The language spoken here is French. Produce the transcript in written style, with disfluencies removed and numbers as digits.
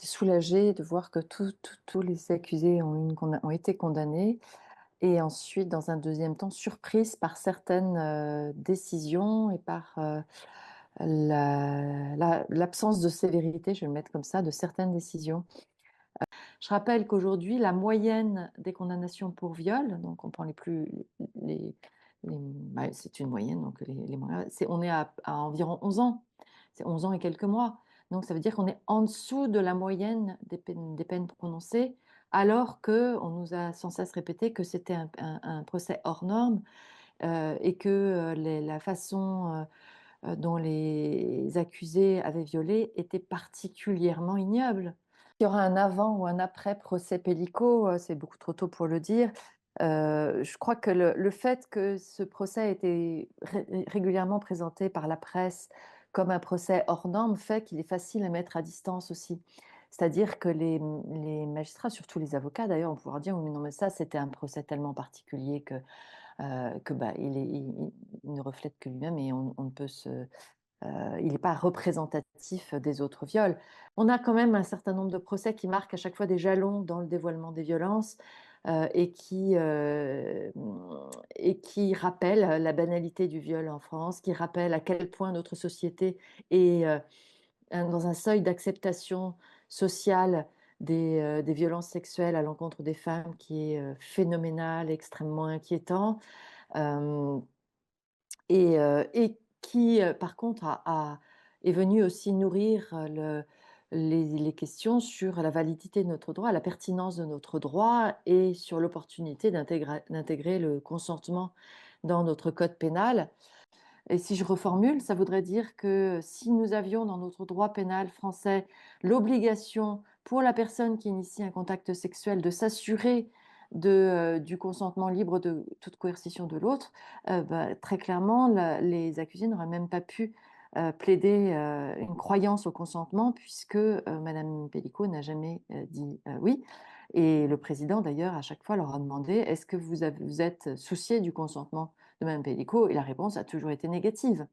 j'étais soulagée de voir que tous les accusés ont été condamnés et ensuite, dans un deuxième temps, surprise par certaines, décisions et par, l'absence de sévérité, je vais le mettre comme ça, de certaines décisions. Je rappelle qu'aujourd'hui, la moyenne des condamnations pour viol, donc on prend les bah, c'est une moyenne, donc les moyens, on est à environ 11 ans. C'est 11 ans et quelques mois. Donc ça veut dire qu'on est en dessous de la moyenne des peines prononcées, alors qu'on nous a sans cesse répété que c'était un procès hors norme, et que la façon dont les accusés avaient violé était particulièrement ignoble. Il y aura un avant ou un après procès Pellico, c'est beaucoup trop tôt pour le dire. Je crois que le fait que ce procès ait été régulièrement présenté par la presse comme un procès hors norme fait qu'il est facile à mettre à distance aussi. C'est-à-dire que les magistrats, surtout les avocats d'ailleurs, vont pouvoir dire: «Oui, mais non, mais ça, c'était un procès tellement particulier que bah, il ne reflète que lui-même et on ne peut se il n'est pas représentatif des autres viols». On a quand même un certain nombre de procès qui marquent à chaque fois des jalons dans le dévoilement des violences, et qui rappellent la banalité du viol en France, qui rappellent à quel point notre société est, dans un seuil d'acceptation sociale des violences sexuelles à l'encontre des femmes qui est, phénoménal, extrêmement inquiétant. Hem et qui, par contre, est venu aussi nourrir, les questions sur la validité de notre droit, la pertinence de notre droit et sur l'opportunité d'intégrer le consentement dans notre code pénal. Et si je reformule, ça voudrait dire que si nous avions dans notre droit pénal français l'obligation pour la personne qui initie un contact sexuel de s'assurer du consentement libre de toute coercition de l'autre, bah, très clairement, les accusés n'auraient même pas pu plaider une croyance au consentement puisque Madame Pellicot n'a jamais dit oui. Et le président, d'ailleurs, à chaque fois leur a demandé: est-ce que vous êtes soucié du consentement de Mme Pellico? Et la réponse a toujours été négative.